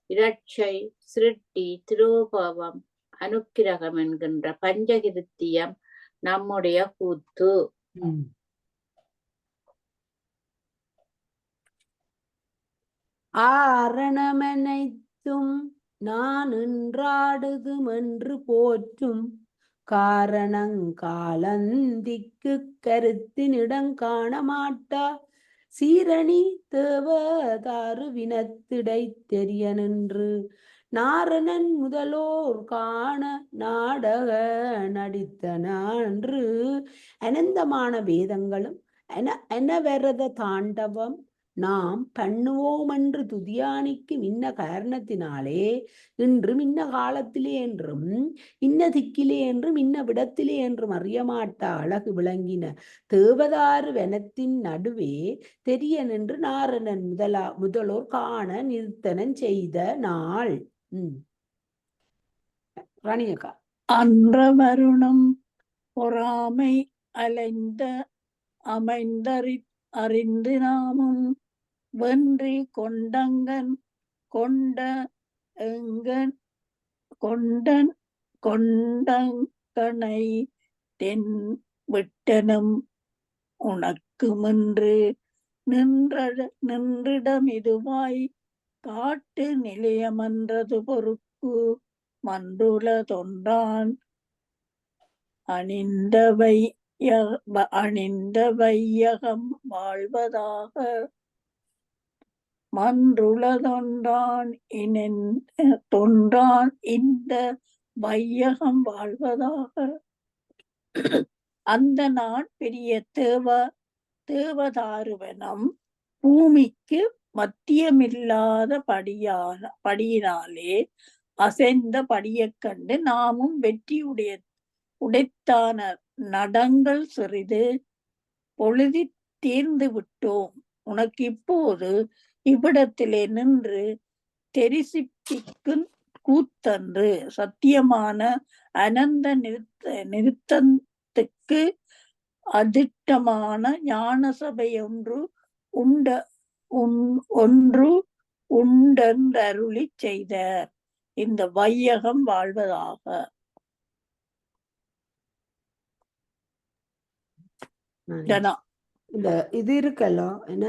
இரட்சை, சிருட்டி, திருபவம், அனுக்கிரகம் என்கின்ற பஞ்சகிருத்தியம் நம்முடைய கூத்து. ஆரணமனைத்தும் நான் நின்றாடுதும் என்று போற்றும் காரணங்காலந்திக்கு கருத்தினிடம் காண மாட்டா சீரணி தேவதாரு வினத்திடை தெரிய நின்று நாரணன் முதலோர் காண நாடக நடித்த நன்று. அனந்தமான வேதங்களும் அனவரத தாண்டவம் நாம் பண்ணுவோம் என்று துதியானிக்கும் இன்ன காரணத்தினாலே இன்றும் இன்ன காலத்திலே என்றும் இன்ன திக்கிலே என்றும் இன்ன விடத்திலே என்றும் அறியமாட்டா அழகு விளங்கின தேவதாரு வனத்தின் நடுவே தெரிய நின்று நாரணன் முதலோர் காண நிறுத்தனன் செய்த நாள். ராணியக்கா. அன்ற வருணம் பொறாமை அறிந்து நாமும் வென்றி கொண்டங்கன் கொண்டங்கனை தென் விட்டனும் உனக்குமென்று நின்றிடம் இதுவாய் காட்டு நிலையமன்றது பொறுப்பு மன்றுல தொன்றான் அணிந்த வையகம் வாழ்வதாக மன்றுளதொன்றான் தொன்றான் இந்த வையகம் வாழ்வதாக. அந்த நான் பெரிய தேவதாருவனம் பூமிக்கு மத்தியமில்லாத படியினாலே அசைந்த படியக் கண்டு நாமும் வெற்றி உடைத்தான நடங்கள் சிறிது பொழுதி தீர்ந்து விட்டோம். உனக்கு இப்போது இவ்விடத்திலே நின்று தெரிசிப்பிக்கும் கூத்தன்று சத்தியமான அனந்த நிறுத்தத்துக்கு அதிட்டமான ஞான சபை ஒன்று உண்டென்றருளி செய்த இந்த வையகம் வாழ்வதாக. இந்த இது இருக்கல்லோ என்ன,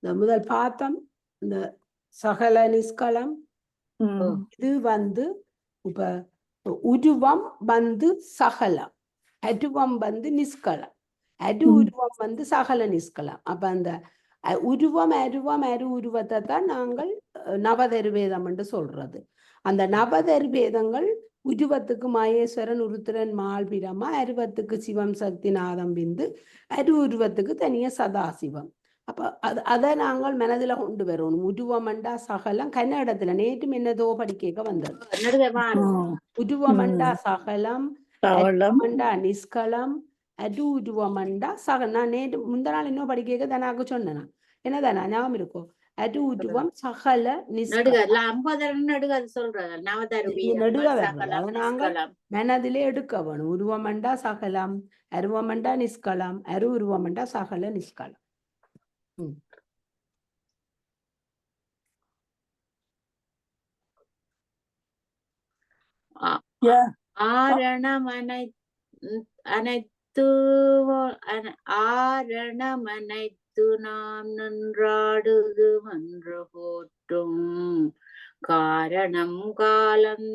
இந்த முதல் பாத்தம் இந்த சகல நிஷ்கலம், இது இப்ப உருவம் சகலம், அருவம் நிஷ்கலம், உருவம் சகல நிஷ்கலம். அப்ப அந்த உருவம் அரு உருவத்தை தான் நாங்கள் நவதருவேதம் என்று சொல்றது. அந்த நவதருவேதங்கள் உருவத்துக்கு மகேஸ்வரன், உருத்திரன், மால்பிரமா, அருவத்துக்கு சிவம், சக்தி, நாதம், பிந்து, அரு உருவத்துக்கு தனிய சதாசிவம். அப்ப அதை நாங்கள் மனதில கொண்டு வரணும். உருவமண்டா சகலம் கன்னடத்துல நேற்று என்னதோ படிக்க வந்தது. உருவமண்டா சகலம், அருவமண்டா நிஷ்கலம், அரு உருவமண்டா சகலம். நான் நேற்று முந்த நாள் இன்னும் படிக்க தானாக்கு சொன்னேன். என்னதானா ஞாபகம் இருக்கும்? அரு உருவம் சகல மனதிலே எடுக்க வேணும். உருவமண்டா சகலம், அருவமண்டா நிஷ்கலம், அரு உருவமண்டா சகல நிஷ்கலம். ஆரணமனைத்து நாம் நின்றாடுது என்று போற்றும் காரணம் காலம்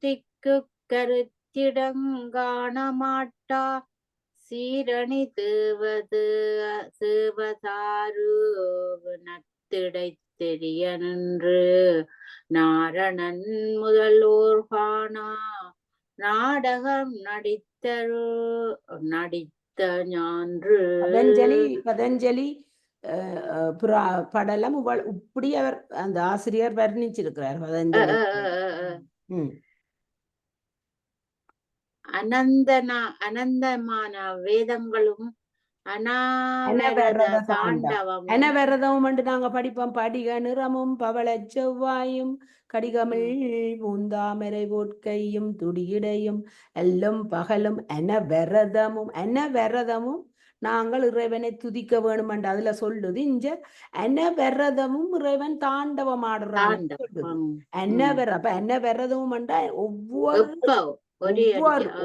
திக்கு கருத்திடங்காண மாட்டா சீரணி தேவதாரு நத்திடை தெரிய நின்று நாரணன் முதலோர் காணா நாடகம் நடித்த ஞான்று பதஞ்சலி படலம் இப்படி அவர் அந்த ஆசிரியர் வர்ணிச்சிருக்கிறார் பதஞ்சலி. அனந்தமான வேதங்களும் அனாவரத தாண்டவம் அனவரதமும் நாங்க படிப்போம். படிக நிறமும் பவள செவ்வாயும் கடிகமிழ் பூந்தாமரை போட்கையும் துடியிடையும் எல்லும் பகலும் அனவரதமும் நாங்கள் இறைவனை துதிக்க வேணுமென்று அதுல சொல்லுது. இங்க அனவரதமும் இறைவன் தாண்டவம் ஆடுறான் சொல்லுது. அப்ப அனவரதமும்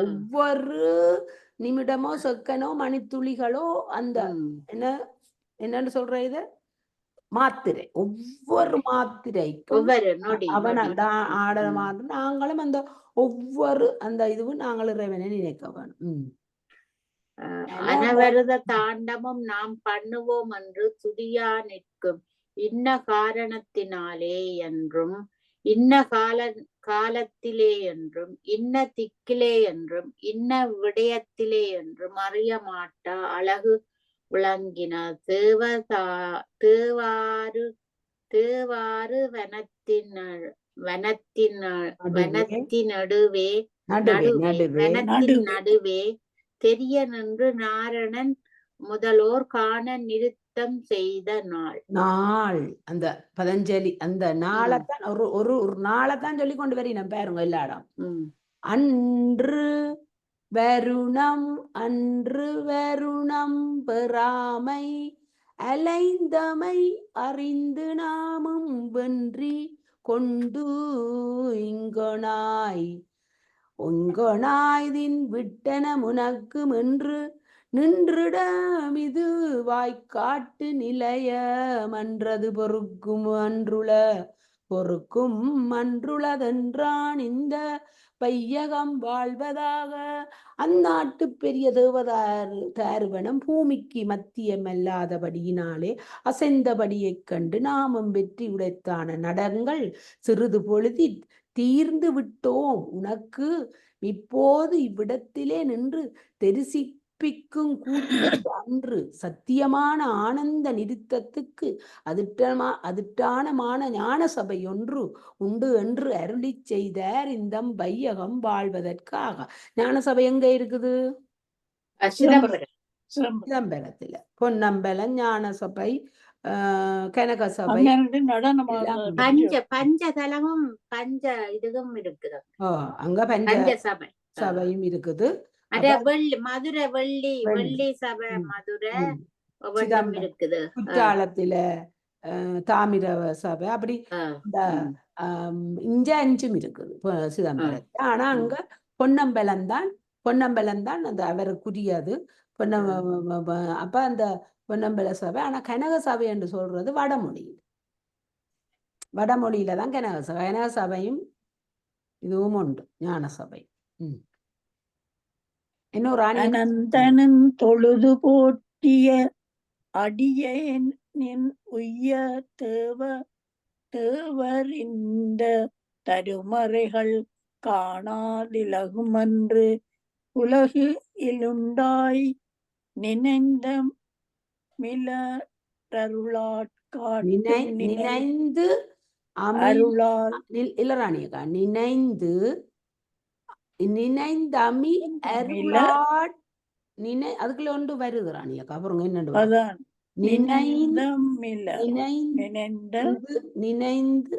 ஒவ்வொரு நிமிடமோ செக்கனோ மணித்துளிகளோ அந்த என்னன்னு சொல்ற இது மாத்திரை, ஒவ்வொரு மாத்திரைக்கும் அவன் ஆட மாதிரி நாங்களும் அந்த ஒவ்வொரு அந்த இதுவும் நாங்கள் இறைவனை நினைக்க வேணும். அனவரத தாண்டவம் நாம் பண்ணுவோம் என்று துதியா நிற்கும் இன்ன காரணத்தினாலே என்றும் இன்ன காலத்திலே என்றும் இன்ன திக்கிலே என்றும் இன்ன விடயத்திலே என்றும் அறிய மாட்டா அழகு விளங்கின தேவாறு நடுவே தெரிய நின்று நாரணன் முதலோர் காண நிறுத்தம் செய்த நாள். அந்த பதஞ்சலி அந்த நாளைத்தான் ஒரு நாளைத்தான் சொல்லி கொண்டு வரீங்க பாருங்க எல்லா இடம். அன்று வருணம் பெறாமை அலைந்தமை அறிந்து நாமும் வென்றி கொண்டு ஒங்கொனாய்தின் விட்டன முனக்கு மென்று நின்றிடமிது வாய்க்காட்டு நிலைய மன்றது பொறுக்கும் அன்றுளதென்றான் இந்த பையகம் வாழ்வதாக. அந்நாட்டு பெரிய தேவதாருவனம் பூமிக்கு மத்தியமல்லாதபடியினாலே அசைந்தபடியைக் கண்டு நாமும் வெற்றி உடைத்தான நடங்கள் சிறிது பொழுதி தீர்ந்து விட்டோம் உனக்கு இப்போது இவ்விடத்திலே நின்று தெரிசிப்பிக்கும் கூத்து அன்று சத்தியமான ஆனந்த நிறுத்தத்துக்கு அதிட்டானமான ஞான சபை ஒன்று உண்டு என்று அருளி செய்தார் இந்த வையகம் வாழ்வதற்காக. ஞான சபை எங்க இருக்குது? சிதம்பரத்துல பொன்னம்பலம் ஞான சபை, கனக சபை, பஞ்சதலமும் பஞ்ச இதுவும் இருக்குது. அங்க பஞ்ச சபையும் இருக்குது. மதுரை வெள்ளி சபை மதுரை இருக்குது. குற்றாலத்துல தாமிர சபை அப்படி இங்க 5 இருக்குது சிதம்பரத்துல. ஆனா அங்க பொன்னம்பலம் தான் அந்த அவருக்குரியது. அப்ப அந்த பொன்னம்பல சபை. ஆனா கனக சபை என்று சொல்றது வடமொழியில தான் கனக சபையும் இதுவும் உண்டு ஞான சபை. இன்னொரு அனந்தனும் தொழுது போற்றிய அடியேன் உய்ய தேவர் இந்த தருமறைகள் காணாதிலகுமன்று உலகு இலுண்டாய் நினைந்த நினைந்து இல்லராணியக்கா நினைந்தமி அருளாட் அதுக்குள்ள ஒன்று வருது ராணியக்கா. அப்புறம் என்னண்டு நினைந்து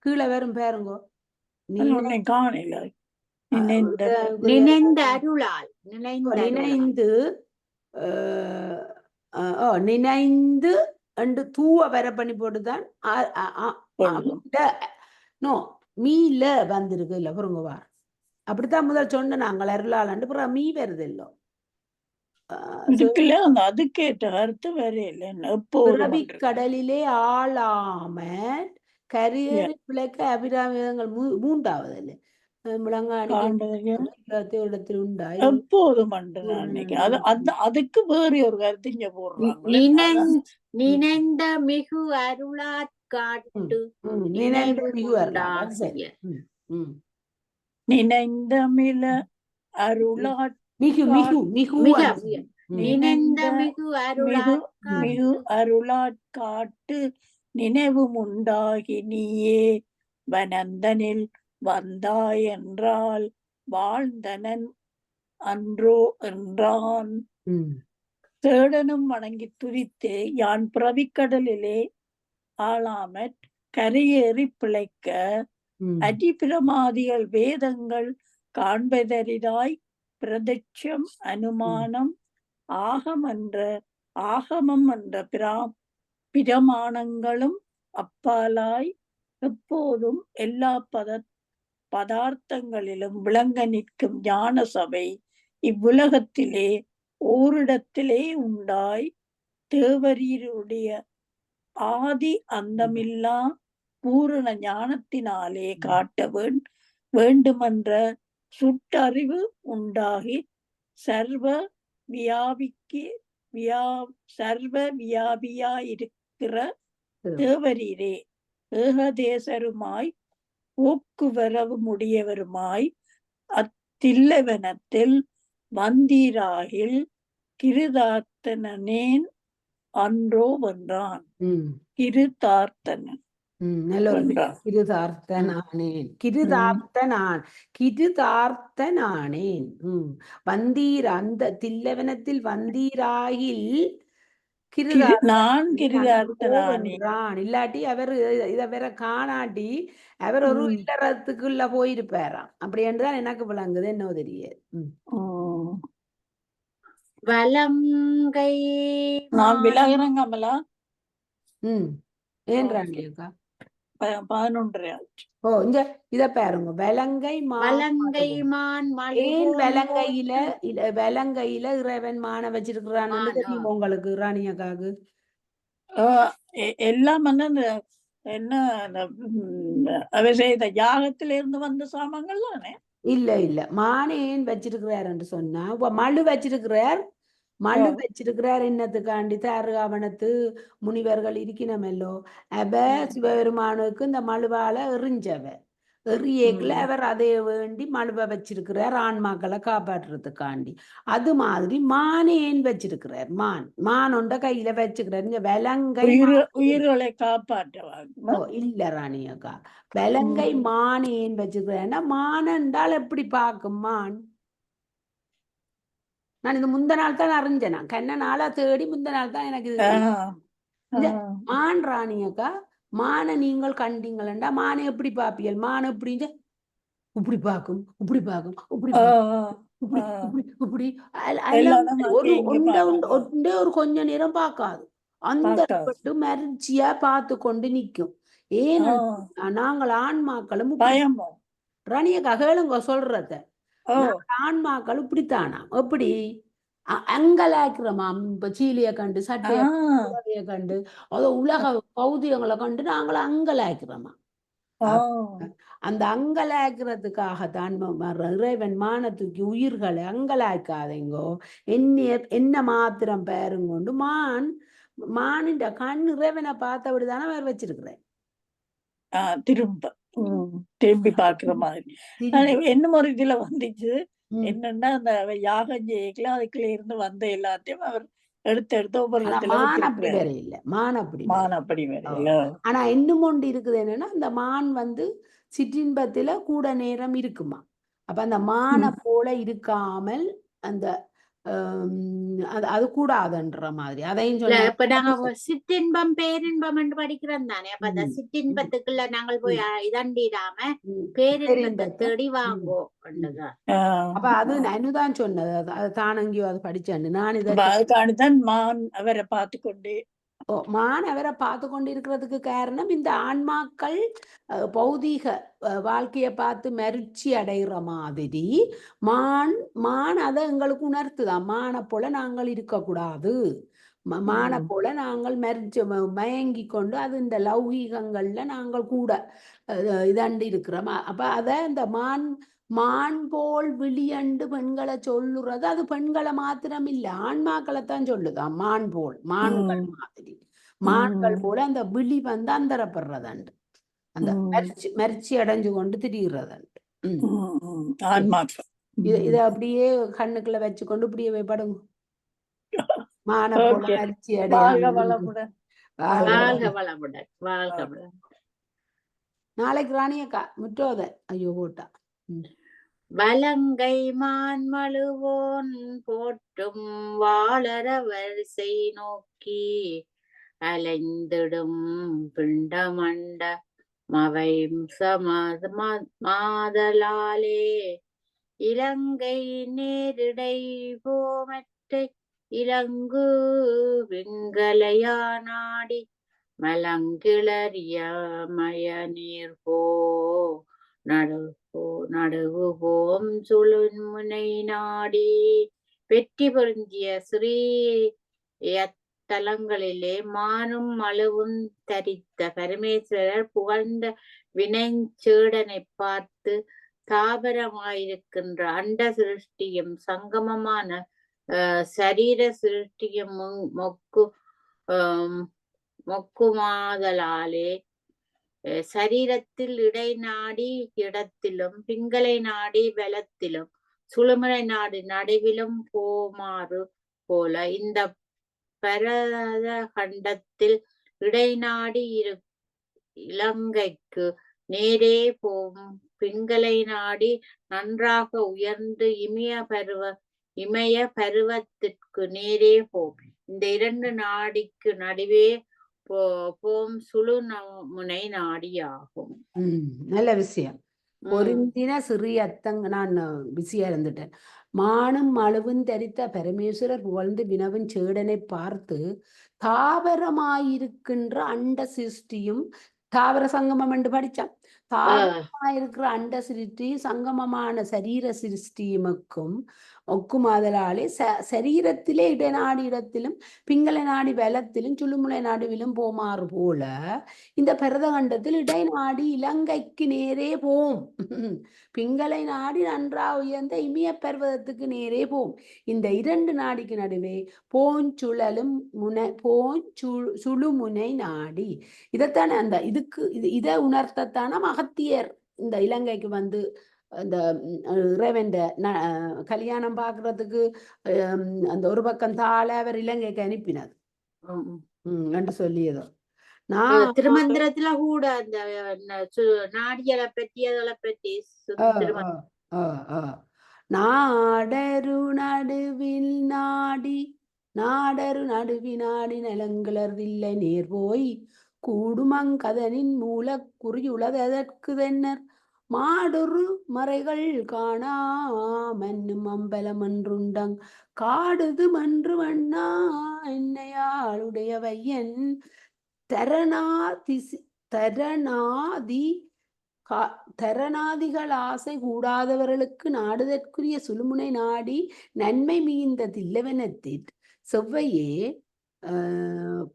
கீழே வரும் பாருங்க. நினைந்து என்று தூவ வர பண்ணி போட்டுதான் மீல வந்திருக்கு இல்ல புரிங்கவா. அப்படித்தான் முதல் சொன்ன நாங்கள் அருளாளண்டு அப்புறம் மீ வருது இல்லோ. அதுக்கேற்ற கருத்து வரையில கடலிலே ஆளாம கரியறி பிழைக்க அபிராமிதங்கள் 3வது இல்லை எப்போதும் அதுக்கு வேறு ஒரு கருத்து இங்க போடுறாங்க. நினைந்த மிகு அருளாட்காட்டு நினைந்த மில அருளாட் மிகு மிகு மிகு மிக நினைந்த மிகு மிகு மிகு அருளாட்காட்டு அருளாட்காட்டு நினைவும் உண்டாகி நீயே வனந்தனில் வந்தாய் என்றால் வாழ்ந்தனன் அன்றோ என்றான். தேடனும் வணங்கி துதித்து யான் பிறவிக்கடலிலே ஆளாமற் கரையேறி பிழைக்க அடிப்பிரமாதிகள் வேதங்கள் காண்பதரிதாய் பிரதட்சம் அனுமானம் ஆகமம் என்ற பிரமாணங்களும் அப்பாலாய் எப்போதும் எல்லா பதார்த்தங்களிலும் விளங்க நிற்கும் ஞான சபை இவ்வுலகத்திலே ஓரிடத்திலே உண்டாய் தேவரீருடைய ஆதி அந்தமில்லா பூரண ஞானத்தினாலே காட்ட வேண்டுமென்ற சுட்டறிவு உண்டாகி சர்வ வியாபியாயிருக்கிற தேவரீரே ஏகதேசருமாய் போக்குவரவு முடியவருமாய் அத்தில்லவனத்தில் வந்தீராகில் கிருதார்த்தனேன் அன்றோ வென்றான். கிருதார்த்தனன் கிருதார்த்தனானேன் வந்தீர் அந்த தில்லவனத்தில் வந்தீராகில் இல்லாட்டி அவர் இத வேற காணாட்டி அவர் ஒரு இல்லறத்துக்குள்ள போயிருப்பாராம். அப்படி என்றுதான் எனக்கு விளங்குது. என்ன தெரியாது. வலங்கை விலகிறங்கமலா ஏன் ராணியக்கா 11 இங்க இத பாருங்க. வலங்கை மான் ஏன் வலங்கையில இறைவன் மான வச்சிருக்கிறான்னு தெரியும் உங்களுக்கு ராணியக்காக்கு? எல்லாம் வந்து என்ன அவ செய்த யாகத்தில இருந்து வந்த சாமான்கள் தானே. இல்ல மானை ஏன் வச்சிருக்கிறார் என்று சொன்னா மழு வச்சிருக்கிறார். மழு வச்சிருக்கிறார் என்னத்துக்காண்டி தாருகாவனத்து முனிவர்கள் இருக்கணுமல்லோ. அப்ப சிவபெருமானுக்கு இந்த மழுவால எறியேக்குல அவர் அதை வேண்டி மழுவை வச்சிருக்கிறார் ஆன்மாக்களை காப்பாற்றுறதுக்காண்டி. அது மாதிரி மானை ஏன் வச்சிருக்கிறார்? மான் ஒன்ற கையில வச்சுக்கிறார். இங்க வலங்கை உயிர்களை காப்பாற்றுவாங்க. இல்ல ராணியக்கா, வலங்கை மான் ஏன் வச்சிருக்கிறேன்னா மான் என்றால் எப்படி பார்க்கும் மான்? நான் இது முந்த நாள் தான் அறிஞ்சேன். நான் கண்ண நாளா தேடி முந்த நாள் தான் எனக்கு மான் ராணியக்கா. மானை நீங்கள் கண்டீங்களா? மானை எப்படி பாப்பியல்? மான் எப்படி இப்படி பார்க்கும், இப்படி பார்க்கும், இப்படி இப்படி ஒரு கொஞ்ச நேரம் பார்க்காது. அந்த மரிச்சியா பார்த்து கொண்டு நிக்கும். ஏன்னு நாங்கள் ஆன்மாக்களும் ராணியக்கா கேளுங்க சொல்றத. ஆன்மாக்கள் இப்படித்தானா? எப்படி அங்கலாக்கிறோமாம். இப்ப சீலிய கண்டு சட்டைய கண்டு அத உலக பௌதியங்களை கண்டு நாங்கள் அங்கலாக்கிறோமா? அந்த அங்கலாக்கிறதுக்காகத்தான் இறைவன் மானத்துக்கு உயிர்களை அங்கலாக்காதீங்கோ, என்ன மாத்திரம் பேருங்கொண்டு மானின் கண் இறைவனை பார்த்தபடிதானே அவர் வச்சிருக்கிறேன். திரும்பி பாக்குற மாதிரி என்ன ஒரு இதுல வந்துச்சு. என்னன்னா அந்த யாகம் ஜெயிக்கல அதுக்குள்ள இருந்து வந்த எல்லாத்தையும் அவர் எடுத்து ஒவ்வொரு ஆனா இன்னும் ஒன்று இருக்குது. என்னன்னா அந்த மான் சிற்றின்பத்துல கூட நேரம் இருக்குமா. அப்ப அந்த மானை போல இருக்காமல் அந்த அது கூடாதுன்ற மாதிரி அதையும் சொல்ல. இப்ப நாங்க சிற்றின்பம் பேரின்பம் என்று படிக்கிறோம் தானே. அப்ப அந்த சிற்றின்பத்துக்குள்ள நாங்கள் போய் இதண்டிடாம பேரின்பத்தை தேடி வாங்கோ. அப்ப அது அனுதான் சொன்னது. அது தானங்கியோ அது படிச்சேன் நான். இதுதான் மான் அவரை பார்த்து கொண்டு மான் அவரை பார்த்து கொண்டு இருக்கிறதுக்கு காரணம் இந்த ஆன்மாக்கள் பௌதீக வாழ்க்கையை பார்த்து மருட்சி அடைகிற மாதிரி மான் அதை எங்களுக்கு உணர்த்துதான். மானை போல நாங்கள் இருக்கக்கூடாது, மானை போல நாங்கள் மயங்கி கொண்டு அது இந்த லௌகீகங்கள்ல நாங்கள் கூட இதாண்டு இருக்கிறோம். அப்ப அத இந்த மான் போல் விழியண்டு பெண்களை சொல்லுறது அது பெண்களை மாத்திரம் இல்ல, ஆன்மாக்களைத்தான் சொல்லுதான். மான்கள் மாதிரி மான்கள் போல அந்த விழி அந்தரப்படுறதண்டு, அந்த மரிச்சி அடைஞ்சு கொண்டு திரிகிறதண்டு. இத அப்படியே கண்ணுக்குள்ள வச்சுக்கொண்டு இப்படியே போய் படுங்க. மான போல ஓகே. மரிச்சி வாழ்க அடையாம வளமுடன். வாழ்க வாழ்க வளமுடன். வளமுடன், வாழ்க வளமுடன். நாளைக்கு ராணியக்கா முற்றோத ஐயோ போட்டா. வலங்கை மான்மழுவோன் போற்றும் வாளர வரிசை நோக்கி அலைந்திடும் பிண்டமண்ட மவை மாதலாலே இலங்கை நேரிடை போமற்றை இலங்கு விங்கலையா நாடி மலங்கிளறிய மய நீர் போ நடுவு போம் சுழுமுனை நாடி வெற்றி பொருந்திய ஸ்ரீ மானும் மழுவும் தரித்த பரமேஸ்வரர் புகழ்ந்த வினைச்சேடனை பார்த்து தாபரமாயிருக்கின்ற அண்ட சிருஷ்டியும் சங்கமமான சரீர சிருஷ்டியும் மொக்குமாதலாலே சரீரத்தில் இடை நாடி இடத்திலும் பிங்களை நாடி பலத்திலும் சுழுமுனை நாடு நடுவிலும் போமாறு போல இந்த பரத கண்டத்தில் இடைநாடி இலங்கைக்கு நேரே போம் பிங்களை நாடி நன்றாக உயர்ந்து இமய பருவத்திற்கு நேரே போம். இந்த 2 நாடிக்கு நடுவே போம் சுழுமுனை நாடியாகும். நல்ல விஷயம். பொருந்தின சிறிய அத்தங்க நான் பிஸியா இருந்துட்டேன். மானும் மழுவும் தரித்த பரமேஸ்வரர் புகழ்ந்து வினவும் சேடனை பார்த்து தாவரமாயிருக்கின்ற அண்ட சிருஷ்டியும் தாவர சங்கமம் என்று படிச்சான். தாவரமாயிருக்கிற அண்ட சிருஷ்டி சங்கமமான சரீர சிருஷ்டியுமக்கும் ஒக்குமாதலாலே சரீரத்திலே இடைநாடி இடத்திலும் பிங்களை நாடி பலத்திலும் சுழுமுனை நடுவிலும் போமாறு போல இந்த பரதகண்டத்தில் இடைநாடி இலங்கைக்கு நேரே போம். பிங்களை நாடி நன்றா உயர்ந்த இமய பர்வதத்துக்கு நேரே போம். இந்த 2 நாடிக்கு நடுவே சுழுமுனை நாடி. இதைத்தானே அந்த இதை உணர்த்தத்தான அகத்தியர் இந்த இலங்கைக்கு வந்து அந்த இறைவன் கல்யாணம் பாக்குறதுக்கு அந்த ஒரு பக்கம் தாழ அவர் இலங்கைக்கு அனுப்பினார் என்று சொல்லியதோ. திருமந்திரத்துல கூட அந்த நாடிகளை பற்றி அதளை பற்றி நாடரு நடுவில் நாடி நாடரு நடுவினாடி நலங்கிளர்வில்லை நேர் போய் கூடுமங்கதனின் மூல குறியுளதற்கு தென்னர் மாடொரு மறைகள் காணா மன்னும் அம்பலம் என்றுண்டங் காடுது மன்று வண்ணா என்னையாளுடைய வையன் தரணாதிகள் ஆசை கூடாதவர்களுக்கு நாடுதற்குரிய சுழுமுனை நாடி நன்மை மிகுந்த தில்லவனத்தில் செவ்வையே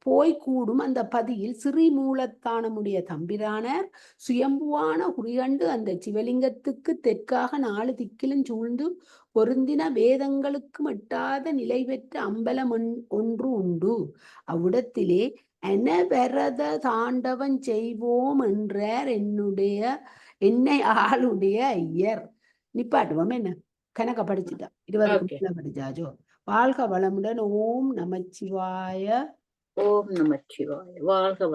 போய்கூடும் அந்த பதியில் சிறி மூலத்தானமுடைய தம்பிரானர் சுயம்புவான குறிகண்டு அந்த சிவலிங்கத்துக்கு தெற்காக 4 திக்கிலும் சூழ்ந்து பொருந்தின வேதங்களுக்கு எட்டாத நிலை பெற்ற அம்பலம் ஒன்று உண்டு. அவ்விடத்திலே அனவரத தாண்டவன் செய்வோம் என்றார் என்னை ஆளுடைய ஐயர். நிப்பாட்டுவோம் என்ன கணக்க படிச்சுட்டா 20 படிச்சாச்சோ. வாழ்க வளமுடன். ஓம் நமச்சிவாய. ஓம் நமச்சிவாய. வாழ்க.